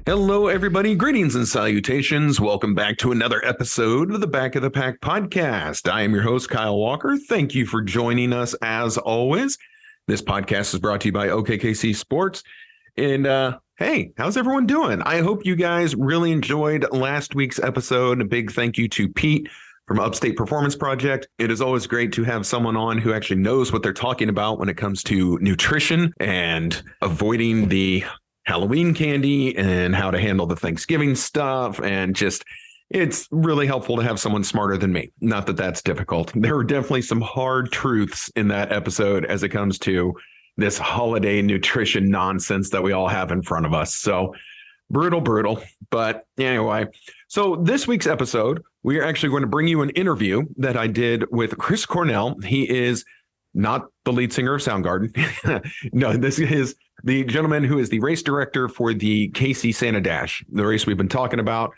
Hello, everybody. Greetings and salutations. Welcome back to another episode of the Back of the Pack podcast. I am your host, Kyle Walker. Thank you for joining us as always. This podcast is brought to you by OKKC Sports. And hey, how's everyone doing? I hope you guys really enjoyed last week's episode. A big thank you to Pete from Upstate Performance Project. It is always great to have someone on who actually knows what they're talking about when it comes to nutrition and avoiding the Halloween candy and how to handle the Thanksgiving stuff. And just, it's really helpful to have someone smarter than me. Not that that's difficult. There were definitely some hard truths in that episode as it comes to this holiday nutrition nonsense that we all have in front of us. So brutal. But anyway, so this week's episode, we are actually going to bring you an interview that I did with Chris Cornell. He is not the lead singer of Soundgarden. No, this is the gentleman who is the race director for the KC Santa Dash, the race we've been talking about.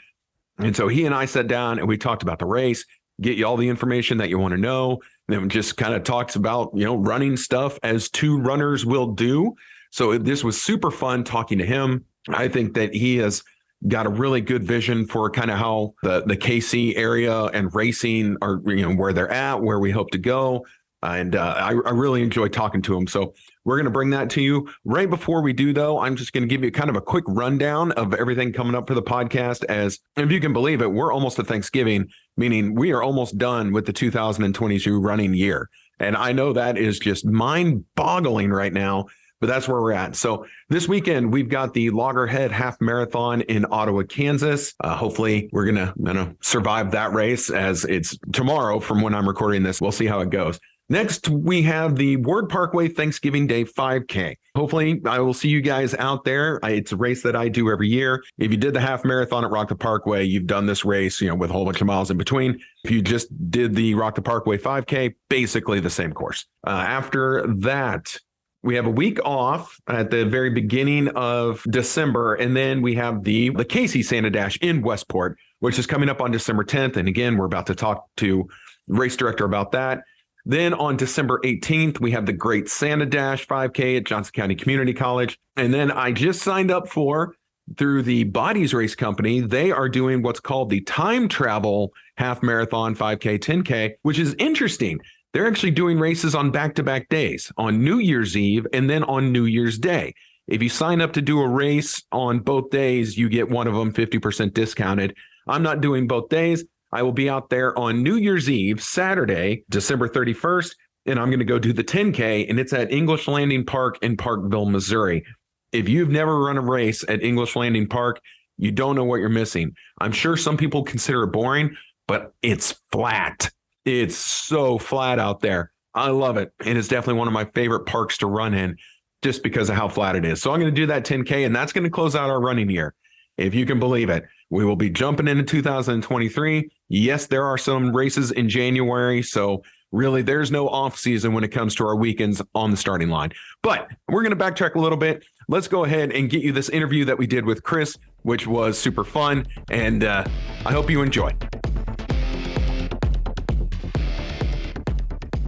And so he and I sat down and we talked about the race, get you all the information that you want to know. And then just kind of talks about, running stuff as two runners will do. So this was super fun talking to him. I think that he has got a really good vision for kind of how the KC area and racing are, where they're at, where we hope to go. And I really enjoyed talking to him. So we're going to bring that to you. Right before we do, though, I'm just going to give you kind of a quick rundown of everything coming up for the podcast. As if you can believe it, we're almost at Thanksgiving, meaning we are almost done with the 2022 running year. And I know that is just mind-boggling right now, but that's where we're at. So this weekend, we've got the Loggerhead Half Marathon in Ottawa, Kansas. Hopefully, we're going to survive that race, as it's tomorrow from when I'm recording this. We'll see how it goes. Next, we have the Ward Parkway Thanksgiving Day 5K. Hopefully, I will see you guys out there. It's a race that I do every year. If you did the half marathon at Rock the Parkway, you've done this race, with a whole bunch of miles in between. If you just did the Rock the Parkway 5K, basically the same course. After that, we have a week off at the very beginning of December, and then we have the KC Santa Dash in Westport, which is coming up on December 10th. And again, we're about to talk to the race director about that. Then on December 18th, we have the Great Santa Dash 5K at Johnson County Community College. And then I just signed up through the Bodies Race Company, they are doing what's called the Time Travel Half Marathon 5K, 10K, which is interesting. They're actually doing races on back-to-back days, on New Year's Eve and then on New Year's Day. If you sign up to do a race on both days, you get one of them 50% discounted. I'm not doing both days. I will be out there on New Year's Eve, Saturday, December 31st, and I'm going to go do the 10K, and it's at English Landing Park in Parkville, Missouri. If you've never run a race at English Landing Park, you don't know what you're missing. I'm sure some people consider it boring, but it's flat. It's so flat out there. I love it, and it's definitely one of my favorite parks to run in just because of how flat it is. So I'm going to do that 10K, and that's going to close out our running year, if you can believe it. We will be jumping into 2023. Yes, there are some races in January, so really there's no off season when it comes to our weekends on the starting line. But we're going to backtrack a little bit. Let's go ahead and get you this interview that we did with Chris, which was super fun, and I hope you enjoy.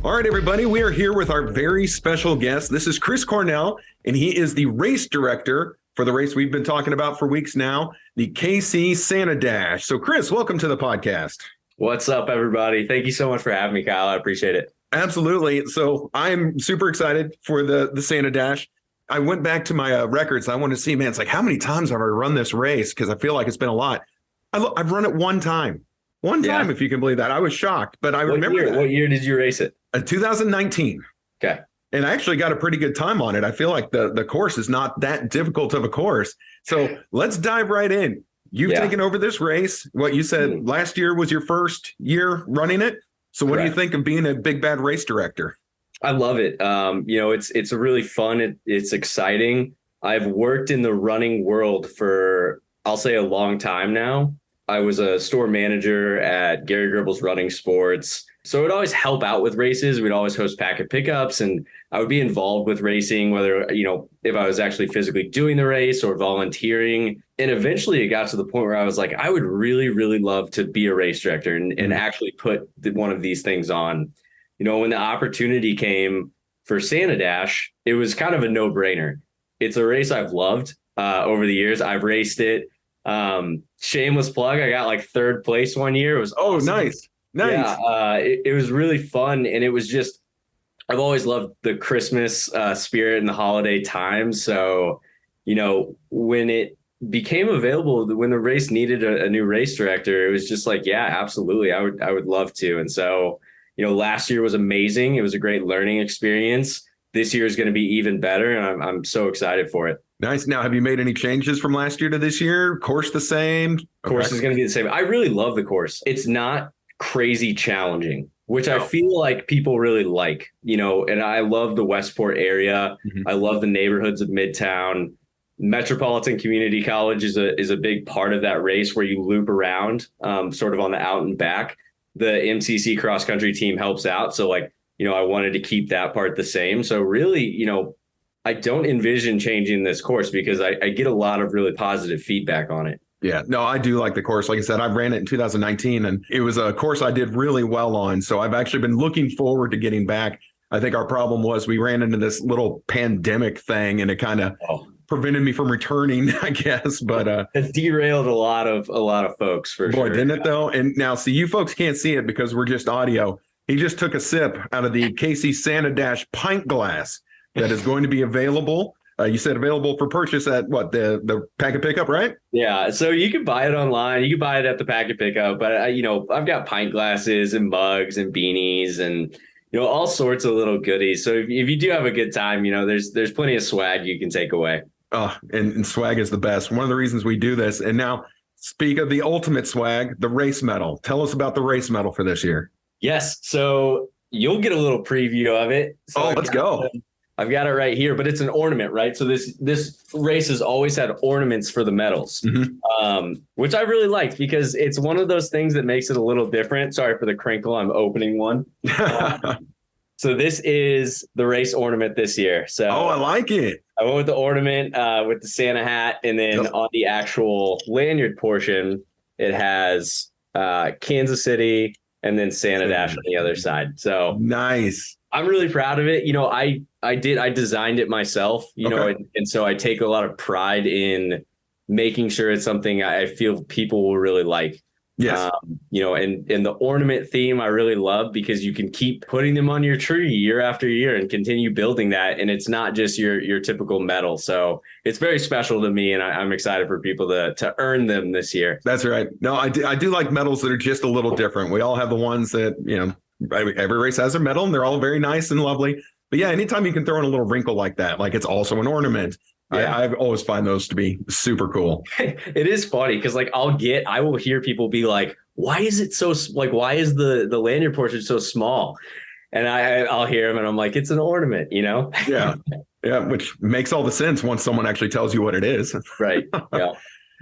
All right, everybody, we are here with our very special guest. This is Chris Cornell, and he is the race director for the race we've been talking about for weeks now, the KC Santa Dash. So, Chris, welcome to the podcast. What's up, everybody? Thank you so much for having me, Kyle. I appreciate it. Absolutely. So I'm super excited for the Santa Dash. I went back to my records. I wanted to see, man, it's like, how many times have I run this race? Because I feel like it's been a lot. I've run it one time. One time, if you can believe that. I was shocked, but I remember that. What year did you race it? 2019. Okay. And I actually got a pretty good time on it. I feel like the course is not that difficult of a course. So let's dive right in. You've taken over this race. What you said last year was your first year running it. So what do you think of being a big bad race director? I love it. It's a really fun. It's exciting. I've worked in the running world for, I'll say, a long time now. I was a store manager at Gary Gribble's Running Sports. So it would always help out with races. We'd always host packet pickups, and I would be involved with racing, whether, if I was actually physically doing the race or volunteering. And eventually it got to the point where I was like, I would really, really love to be a race director and actually put one of these things on. When the opportunity came for Santa Dash, it was kind of a no-brainer. It's a race I've loved. over the years. I've raced it. Shameless plug. I got like third place one year. It was awesome. Nice. Yeah, it was really fun. And it was just, I've always loved the Christmas spirit and the holiday time. So, when it became available, when the race needed a new race director, it was just like, yeah, absolutely. I would love to. And so, last year was amazing. It was a great learning experience. This year is going to be even better. And I'm so excited for it. Nice. Now, have you made any changes from last year to this year? Course the same? Course is going to be the same. I really love the course. It's not crazy challenging, which I feel like people really like, and I love the Westport area. I love the neighborhoods of Midtown. Metropolitan Community College is a big part of that race where you loop around sort of on the out and back. The MCC cross country team helps out. So I wanted to keep that part the same. So really, I don't envision changing this course because I get a lot of really positive feedback on it. Yeah, no, I do like the course. Like I said, I ran it in 2019 and it was a course I did really well on. So I've actually been looking forward to getting back. I think our problem was we ran into this little pandemic thing and it kind of prevented me from returning, I guess. But it derailed a lot of folks for sure. Boy, didn't it though? And now, see, you folks can't see it because we're just audio. He just took a sip out of the Casey Santa Dash pint glass that is going to be available. You said available for purchase at what, the Packet Pickup, right? Yeah. So you can buy it online. You can buy it at the Packet Pickup. But, I've got pint glasses and mugs and beanies and, all sorts of little goodies. So if you do have a good time, there's plenty of swag you can take away. Oh, and swag is the best. One of the reasons we do this. And now, speak of the ultimate swag, the race medal. Tell us about the race medal for this year. Yes. So you'll get a little preview of it. So let's go. I've got it right here, but it's an ornament, right? So this race has always had ornaments for the medals, which I really liked because it's one of those things that makes it a little different. Sorry for the crinkle. I'm opening one. So this is the race ornament this year. So I like it. I went with the ornament with the Santa hat, and then on the actual lanyard portion, it has Kansas City and then Santa Dash on the other side. So nice. I'm really proud of it. I designed it myself, and so I take a lot of pride in making sure it's something I feel people will really like. Yes. And the ornament theme I really love because you can keep putting them on your tree year after year and continue building that. And it's not just your typical medal. So it's very special to me. And I'm excited for people to earn them this year. That's right. No, I do like medals that are just a little different. We all have the ones that, every race has a medal and they're all very nice and lovely. But yeah, anytime you can throw in a little wrinkle like that, like it's also an ornament. Yeah. I always find those to be super cool. It is funny because I will hear people be like, why is it so why is the lanyard portion so small? And I'll hear them and I'm like, it's an ornament, Yeah. Yeah. Which makes all the sense once someone actually tells you what it is. Right. Yeah.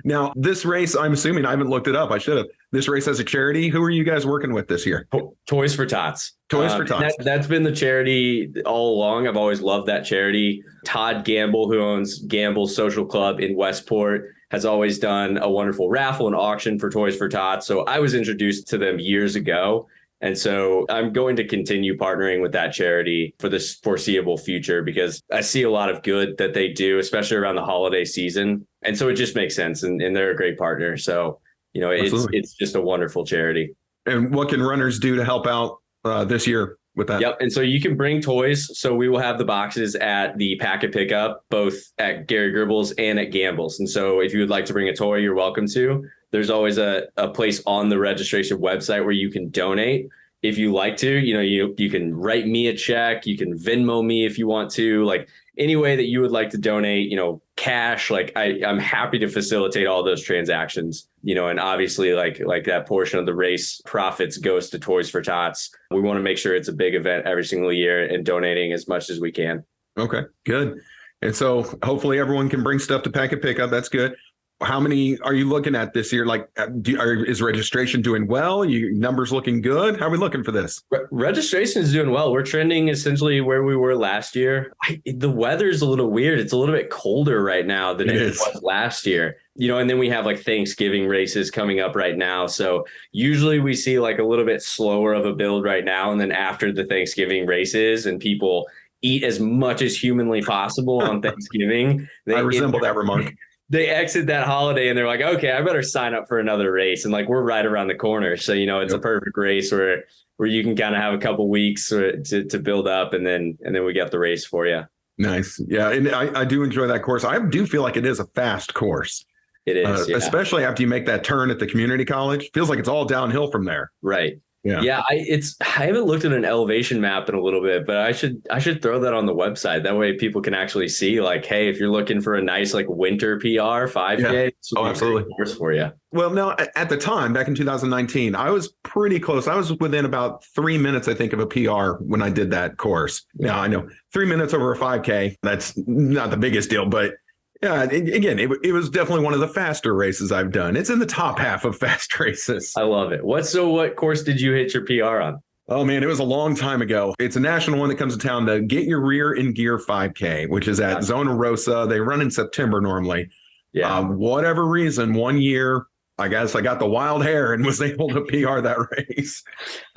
Now, this race, I'm assuming, I haven't looked it up. I should have. This race has a charity. Who are you guys working with this year? Toys for Tots. Toys for Tots. That's been the charity all along. I've always loved that charity. Todd Gamble, who owns Gamble Social Club in Westport, has always done a wonderful raffle and auction for Toys for Tots. So I was introduced to them years ago. And so I'm going to continue partnering with that charity for this foreseeable future because I see a lot of good that they do, especially around the holiday season. And so it just makes sense. And they're a great partner. So, it's just a wonderful charity. And what can runners do to help out this year with that? Yep. And so you can bring toys. So we will have the boxes at the Packet Pickup, both at Gary Gerbils and at Gamble's. And so if you would like to bring a toy, you're welcome to. There's always a place on the registration website where you can donate. If you like to, you can write me a check. You can Venmo me if you want to, like any way that you would like to donate, cash, I'm happy to facilitate all those transactions, and obviously like that portion of the race profits goes to Toys for Tots. We want to make sure it's a big event every single year and donating as much as we can. Okay, good. And so hopefully everyone can bring stuff to Packet Pickup. That's good. How many are you looking at this year? Is registration doing well? Numbers looking good? How are we looking for this? Registration is doing well. We're trending essentially where we were last year. The weather's a little weird. It's a little bit colder right now than it was last year. And then we have Thanksgiving races coming up right now. So usually we see a little bit slower of a build right now. And then after the Thanksgiving races and people eat as much as humanly possible on Thanksgiving. I resemble that remark. They exit that holiday and they're like, okay, I better sign up for another race. And like, we're right around the corner. So, it's a perfect race where you can kind of have a couple weeks to build up and then we get the race for you. Nice. Yeah. And I do enjoy that course. I do feel like it is a fast course. It is. Especially after you make that turn at the community college. Feels like it's all downhill from there. Right. Yeah. I haven't looked at an elevation map in a little bit, but I should throw that on the website. That way people can actually see like, hey, if you're looking for a nice like winter PR 5K, absolutely, course for you. Well, no, at the time back in 2019, I was pretty close. I was within about 3 minutes, I think, of a PR when I did that course. Now I know 3 minutes over a 5K. That's not the biggest deal, but yeah, again, it was definitely one of the faster races I've done. It's in the top half of fast races. I love it. What course did you hit your PR on? Oh, man, it was a long time ago. It's a national one that comes to town, the Get Your Rear in Gear 5K, which is at Zona Rosa. They run in September normally. Yeah. Whatever reason, one year, I guess I got the wild hair and was able to PR that race.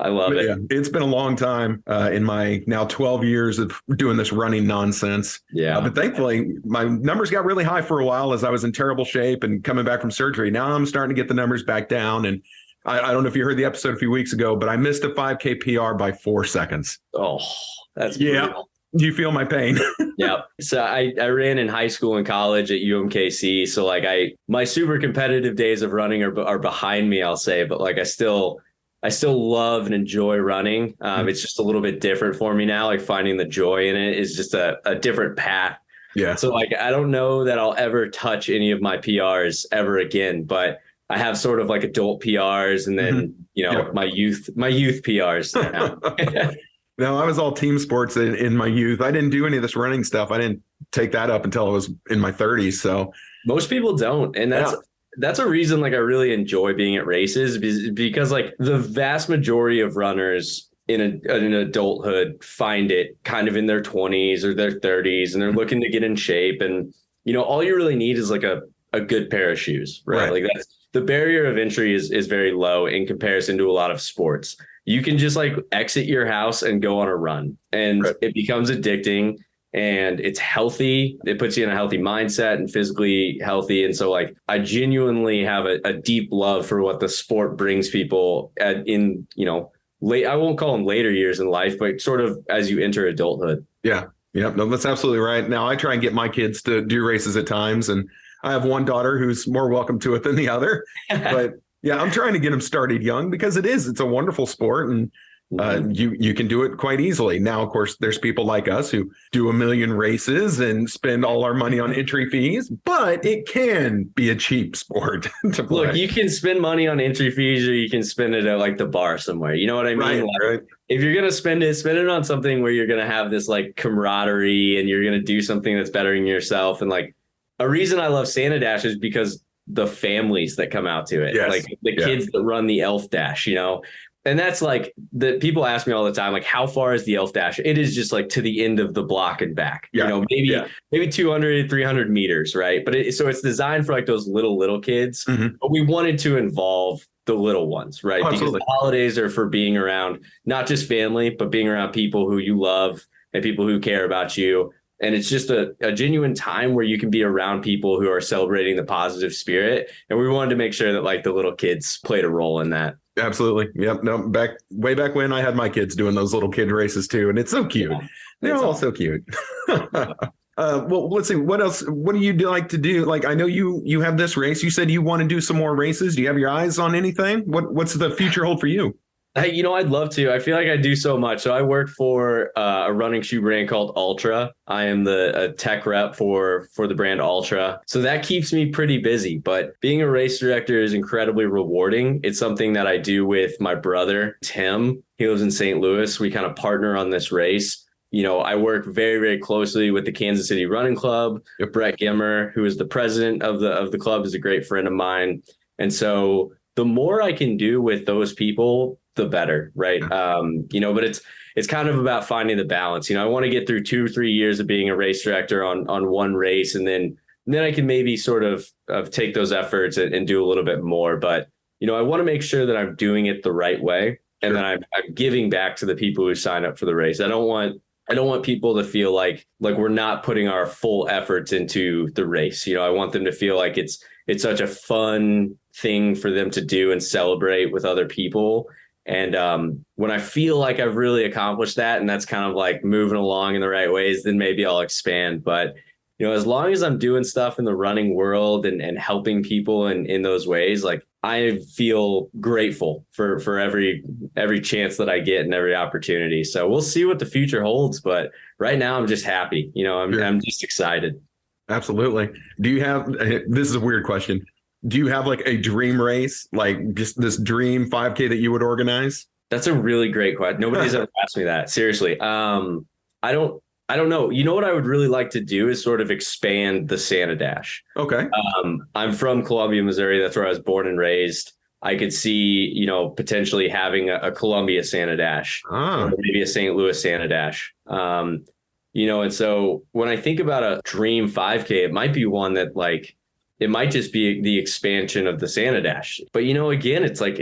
I love it. Yeah, it's been a long time in my now 12 years of doing this running nonsense. Yeah. But thankfully, my numbers got really high for a while as I was in terrible shape and coming back from surgery. Now I'm starting to get the numbers back down. And I don't know if you heard the episode a few weeks ago, but I missed a 5K PR by 4 seconds. Oh, that's brutal. You feel my pain. Yeah. So I ran in high school and college at UMKC. So like my super competitive days of running are behind me, I'll say, but like I still love and enjoy running. It's just a little bit different for me now. Like finding the joy in it is just a different path. Yeah. So like, I don't know that I'll ever touch any of my PRs ever again, but I have sort of like adult PRs and then, my youth PRs now. No, I was all team sports in my youth. I didn't do any of this running stuff. I didn't take that up until I was in my 30s. So most people don't. And that's a reason like I really enjoy being at races because like the vast majority of runners in adulthood find it kind of in their 20s or their 30s and they're looking to get in shape. And, all you really need is like a good pair of shoes, right? Like that's the barrier of entry is very low in comparison to a lot of sports. You can just like exit your house and go on a run and it becomes addicting and it's healthy. It puts you in a healthy mindset and physically healthy. And so like, I genuinely have a deep love for what the sport brings people in I won't call them later years in life, but sort of as you enter adulthood. Yeah. Yeah. No, that's absolutely right. Now I try and get my kids to do races at times and I have one daughter who's more welcome to it than the other, but yeah, I'm trying to get them started young because it's a wonderful sport and you can do it quite easily. Now, of course, there's people like us who do a million races and spend all our money on entry fees, but it can be a cheap sport to play. Look, you can spend money on entry fees or you can spend it at like the bar somewhere. You know what I mean? Right. If you're going to spend it on something where you're going to have this like camaraderie and you're going to do something that's bettering yourself. And like a reason I love Santa Dash is because the families that come out to it, like the kids that run the Elf Dash, and that's like the people ask me all the time, like, how far is the Elf Dash? It is just like to the end of the block and back, maybe 200, 300 meters. Right. But so it's designed for like those little kids, but we wanted to involve the little ones, right? Because the holidays are for being around, not just family, but being around people who you love and people who care about you. And it's just a genuine time where you can be around people who are celebrating the positive spirit. And we wanted to make sure that like the little kids played a role in that. Absolutely. Yep. No, way back when I had my kids doing those little kid races too. And it's so cute. Yeah, they're all so cute. Well, let's see. What else? What do you like to do? Like, I know you have this race. You said you want to do some more races. Do you have your eyes on anything? What's the future hold for you? Hey, I'd love to. I feel like I do so much. So I work for a running shoe brand called Ultra. I am the tech rep for the brand Ultra. So that keeps me pretty busy. But being a race director is incredibly rewarding. It's something that I do with my brother, Tim. He lives in St. Louis. We kind of partner on this race. I work very, very closely with the Kansas City Running Club. Brett Gimmer, who is the president of the club, is a great friend of mine. And so the more I can do with those people, the better, right? But it's kind of about finding the balance. I want to get through 2 or 3 years of being a race director on one race, and then I can maybe sort of take those efforts and do a little bit more. But I want to make sure that I'm doing it the right way, and that I'm giving back to the people who sign up for the race. I don't want I don't want people to feel like we're not putting our full efforts into the race. I want them to feel like it's such a fun thing for them to do and celebrate with other people. And when I feel like I've really accomplished that, and that's kind of like moving along in the right ways, then maybe I'll expand. But as long as I'm doing stuff in the running world and helping people in those ways, like I feel grateful for every chance that I get and every opportunity. So we'll see what the future holds. But right now I'm just happy. I'm just excited. Absolutely. Do you have, this is a weird question. Do you have like a dream race, like just this dream 5K that you would organize? That's a really great question. Nobody's ever asked me that. Seriously. I don't know. What I would really like to do is sort of expand the Santa Dash. Okay. I'm from Columbia, Missouri. That's where I was born and raised. I could see, potentially having a Columbia Santa Dash, or maybe a St. Louis Santa Dash. And so when I think about a dream 5K, it might be one that it might just be the expansion of the Santa Dash. But, again, it's like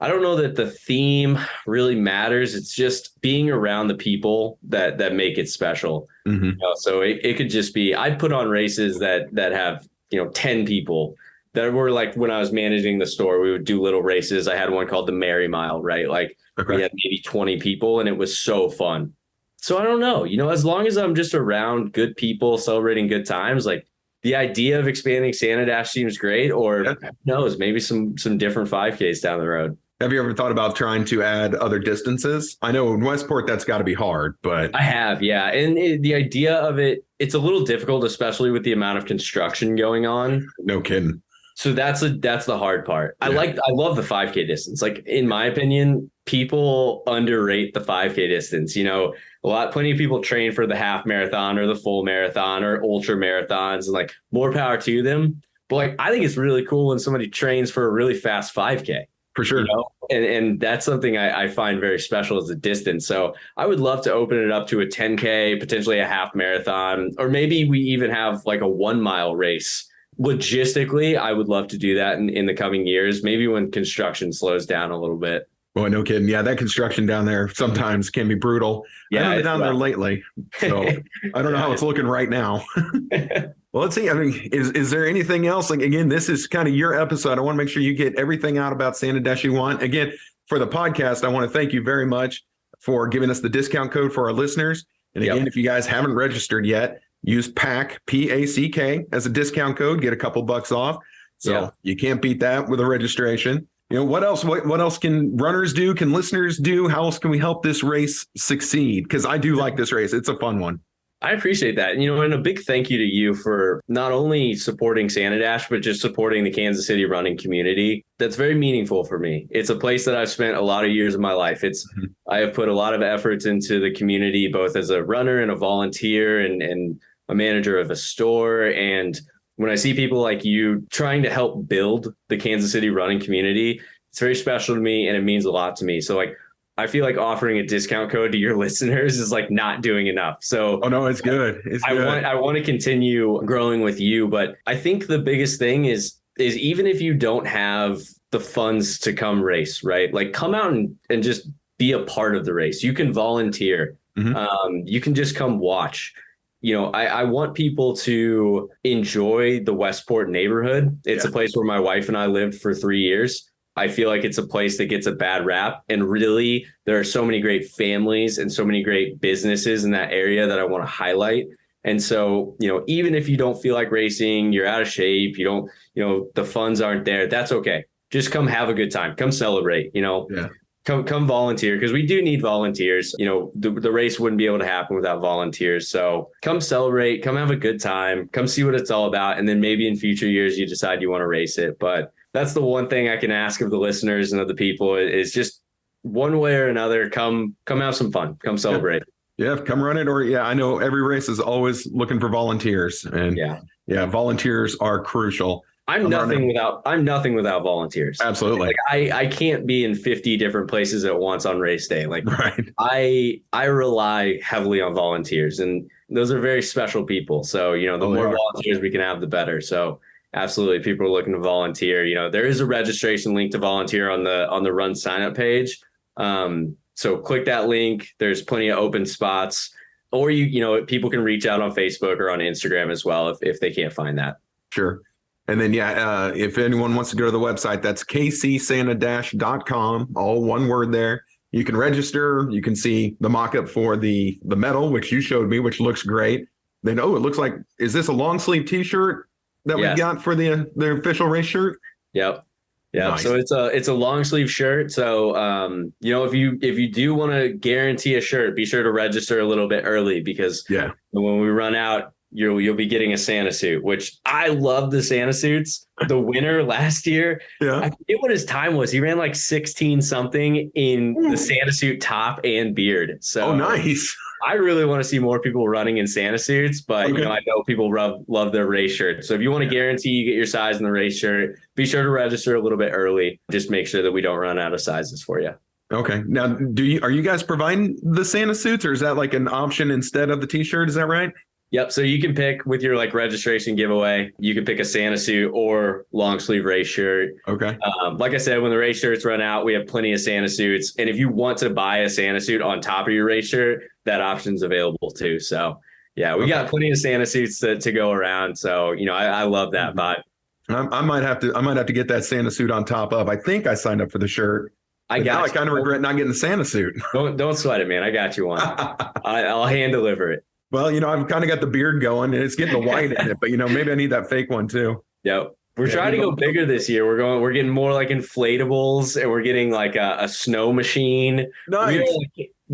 I don't know that the theme really matters. It's just being around the people that make it special. Mm-hmm. So it could just be, I'd put on races that have, 10 people that were like, when I was managing the store, we would do little races. I had one called the Mary Mile, right? We had maybe 20 people and it was so fun. So I don't know, as long as I'm just around good people celebrating good times, the idea of expanding Santa Dash seems great, or who knows, maybe some different 5Ks down the road. Have you ever thought about trying to add other distances? I know in Westport, that's got to be hard, but I have, yeah. And the idea of it's a little difficult, especially with the amount of construction going on. No kidding. So that's the hard part. Yeah. I love the 5K distance. In my opinion, people underrate the 5K distance. Plenty of people train for the half marathon or the full marathon or ultra marathons, and more power to them. But I think it's really cool when somebody trains for a really fast 5K. For sure. And that's something I find very special as a distance. So I would love to open it up to a 10K, potentially a half marathon, or maybe we even have a 1 mile race. Logistically, I would love to do that in the coming years, maybe when construction slows down a little bit. Boy, no kidding. Yeah, that construction down there sometimes can be brutal. Yeah, I haven't been down there lately, so I don't know how it's looking right now. Well, let's see. I mean, is there anything else? Again, this is kind of your episode. I want to make sure you get everything out about Santa Dash you want. Again, for the podcast, I want to thank you very much for giving us the discount code for our listeners. And again, if you guys haven't registered yet, use PACK, P-A-C-K, as a discount code. Get a couple bucks off. So you can't beat that with a registration. What else? What else can runners do? Can listeners do? How else can we help this race succeed? Because I do like this race. It's a fun one. I appreciate that. And a big thank you to you for not only supporting Santa Dash, but just supporting the Kansas City running community. That's very meaningful for me. It's a place that I've spent a lot of years of my life. I have put a lot of efforts into the community, both as a runner and a volunteer and a manager of a store. And when I see people like you trying to help build the Kansas City running community, it's very special to me and it means a lot to me. So I feel like offering a discount code to your listeners is not doing enough. So no, it's good. I want to continue growing with you, but I think the biggest thing is even if you don't have the funds to come race, right? Come out and just be a part of the race. You can volunteer. Mm-hmm. You can just come watch. I want people to enjoy the Westport neighborhood. It's a place where my wife and I lived for 3 years. I feel like it's a place that gets a bad rap. And really, there are so many great families and so many great businesses in that area that I want to highlight. And so, even if you don't feel like racing, you're out of shape, you don't, the funds aren't there, that's okay. Just come have a good time. Come celebrate, Come volunteer, because we do need volunteers. The race wouldn't be able to happen without volunteers. So come celebrate, come have a good time, come see what it's all about. And then maybe in future years, you decide you want to race it. But that's the one thing I can ask of the listeners and of the people is just one way or another, come have some fun, come celebrate. Yeah, come run it. Or I know every race is always looking for volunteers, and volunteers are crucial. I'm nothing without volunteers. Absolutely. I can't be in 50 different places at once on race day. Right. I rely heavily on volunteers, and those are very special people. So, the more volunteers we can have, the better. So absolutely. People are looking to volunteer. There is a registration link to volunteer on the run sign up page. So click that link. There's plenty of open spots. Or people can reach out on Facebook or on Instagram as well if they can't find that. Sure. And then, if anyone wants to go to the website, that's kcsanta-.com, all one word there. You can register. You can see the mock-up for the medal, which you showed me, which looks great. Then, it looks like, is this a long sleeve T-shirt that we got for the official race shirt? Yep. Yeah. Nice. So it's a long sleeve shirt. So, if you do want to guarantee a shirt, be sure to register a little bit early because when we run out, you'll be getting a Santa suit, which I love the Santa suits. The winner last year, I forget what his time was. He ran like 16 something in the Santa suit top and beard. So nice. I really want to see more people running in Santa suits, but I know people love their race shirts. So if you want to guarantee you get your size in the race shirt, be sure to register a little bit early. Just make sure that we don't run out of sizes for you. Okay. Now, are you guys providing the Santa suits, or is that like an option instead of the T-shirt? Is that right? Yep. So you can pick with your registration giveaway. You can pick a Santa suit or long sleeve race shirt. Okay. Like I said, when the race shirts run out, we have plenty of Santa suits. And if you want to buy a Santa suit on top of your race shirt, that option's available too. So we got plenty of Santa suits to go around. So, I love that vibe. I might have to get that Santa suit on top of. I think I signed up for the shirt. I kind of regret not getting the Santa suit. Don't sweat it, man. I got you one. I'll hand deliver it. Well, I've kind of got the beard going and it's getting the white in it, but maybe I need that fake one too. Yep. We're trying to go bigger this year. We're getting more like inflatables, and we're getting like a snow machine. Nice.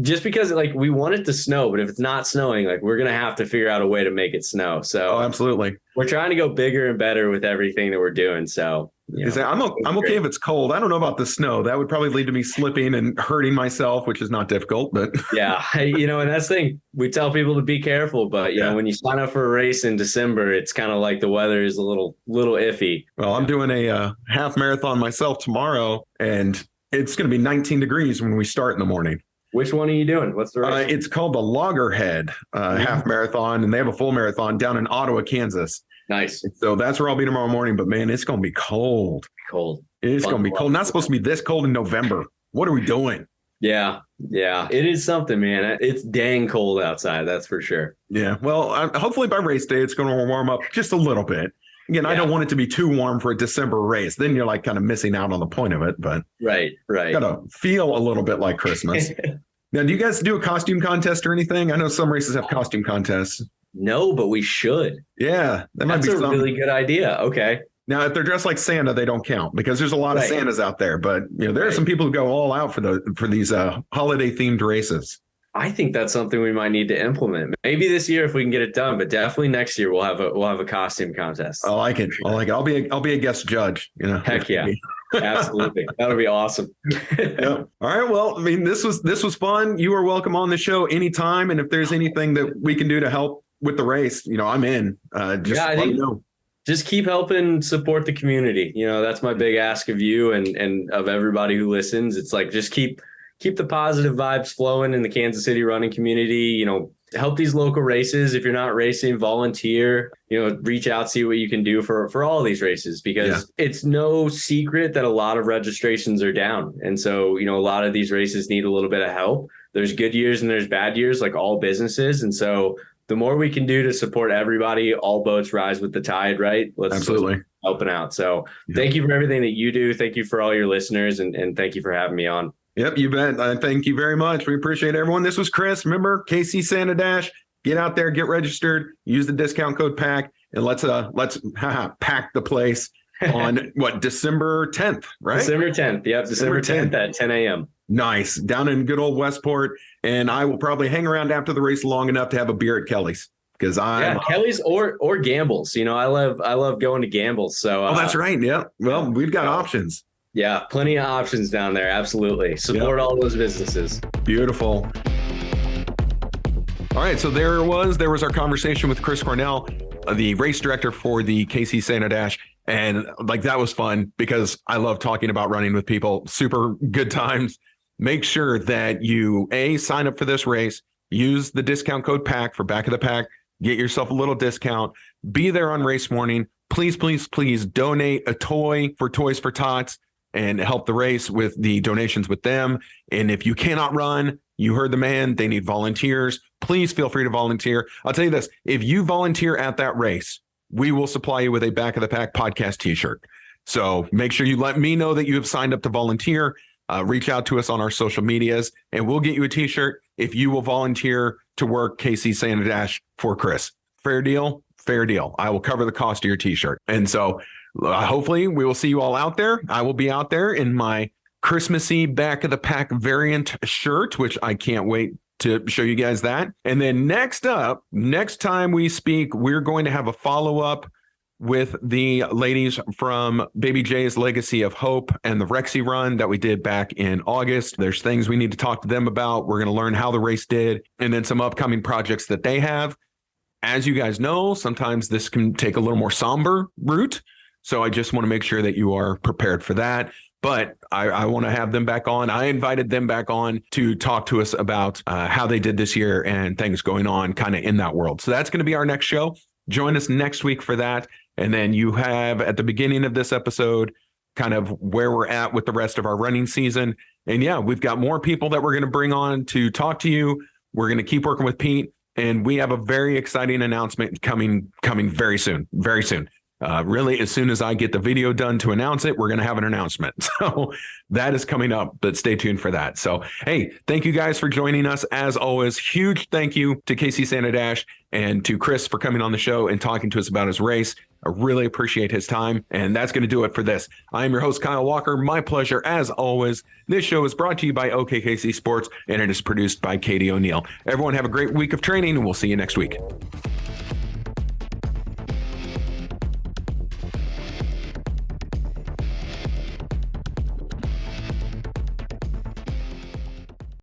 Just because we want it to snow, but if it's not snowing, we're going to have to figure out a way to make it snow. So absolutely. We're trying to go bigger and better with everything that we're doing. So I'm okay if it's cold. I don't know about the snow. That would probably lead to me slipping and hurting myself, which is not difficult, but and that's the thing. We tell people to be careful, but when you sign up for a race in December, it's kind of like the weather is a little iffy. Well, I'm doing a half marathon myself tomorrow, and it's going to be 19 degrees when we start in the morning. Which one are you doing? What's the race? It's called the Loggerhead half marathon, and they have a full marathon down in Ottawa, Kansas. Nice. So that's where I'll be tomorrow morning. But man, it's going to be cold. It's going to be cold. Not supposed to be this cold in November. What are we doing? Yeah. It is something, man. It's dang cold outside. That's for sure. Yeah. Well, hopefully by race day, it's going to warm up just a little bit. Again, I don't want it to be too warm for a December race. Then you're kind of missing out on the point of it. But right. Got to feel a little bit like Christmas. Now, do you guys do a costume contest or anything? I know some races have costume contests. No, but we should. Yeah, that's a really good idea. Okay. Now, if they're dressed like Santa, they don't count because there's a lot of Santas out there. But there are some people who go all out for these holiday themed races. I think that's something we might need to implement. Maybe this year if we can get it done, but definitely next year we'll have a costume contest. I like it. I'll be a guest judge. Heck yeah. Absolutely. That would be awesome. All right. Well, I mean, this was fun. You are welcome on the show anytime. And if there's anything that we can do to help with the race, I'm in. Let me know. Just keep helping support the community. That's my big ask of you and of everybody who listens. It's just keep the positive vibes flowing in the Kansas City running community. Help these local races. If you're not racing, volunteer, reach out, see what you can do for all of these races, because it's no secret that a lot of registrations are down. And so, a lot of these races need a little bit of help. There's good years and there's bad years, like all businesses. And so the more we can do to support everybody, all boats rise with the tide, right? Let's helping out. So thank you for everything that you do. Thank you for all your listeners, and thank you for having me on. Yep, you bet. Thank you very much. We appreciate everyone. This was Chris. Remember, KC Santa Dash. Get out there, get registered, use the discount code PACK, and let's pack the place on December 10th, right? December 10th. Yep, December 10th at 10 a.m. Nice. Down in good old Westport. And I will probably hang around after the race long enough to have a beer at Kelly's. Because Kelly's or Gamble's. I love going to Gamble's. So that's right. Yeah. Well, we've got options. Yeah, plenty of options down there. Absolutely. Support all those businesses. Beautiful. All right. So there was our conversation with Chris Cornell, the race director for the KC Santa Dash. And that was fun because I love talking about running with people. Super good times. Make sure that you sign up for this race, use the discount code PACK for Back of the Pack, get yourself a little discount, be there on race morning. Please, please, please donate a toy for Toys for Tots and help the race with the donations with them. And if you cannot run, You heard the man. They need volunteers. Please feel free to volunteer. I'll tell you this. If you volunteer at that race, we will supply you with a Back of the Pack podcast t-shirt. So make sure you let me know that you have signed up to volunteer. Reach out to us on our social medias and we'll get you a t-shirt if you will volunteer to work KC Santa Dash for Chris. Fair deal? Fair deal. I will cover the cost of your t-shirt. And so hopefully we will see you all out there. I will be out there in my Christmassy Back of the Pack variant shirt, which I can't wait to show you guys that. And then next time we speak, we're going to have a follow-up with the ladies from Baby J's Legacy of Hope and the Rexy run that we did back in August. There's things we need to talk to them about. We're going to learn how the race did and then some upcoming projects that they have. As you guys know, sometimes this can take a little more somber route. So I just want to make sure that you are prepared for that. But I want to have them back on. I invited them back on to talk to us about how they did this year and things going on kind of in that world. So that's going to be our next show. Join us next week for that. And then you have at the beginning of this episode kind of where we're at with the rest of our running season. And yeah, we've got more people that we're going to bring on to talk to you. We're going to keep working with Pete. And we have a very exciting announcement coming very soon, very soon. Really, as soon as I get the video done to announce it, we're going to have an announcement. So that is coming up, but stay tuned for that. So, hey, thank you guys for joining us. As always, huge thank you to KC Santa Dash and to Chris for coming on the show and talking to us about his race. I really appreciate his time. And that's going to do it for this. I am your host, Kyle Walker. My pleasure, as always. This show is brought to you by OKKC Sports, and it is produced by Katie O'Neill. Everyone have a great week of training, and we'll see you next week.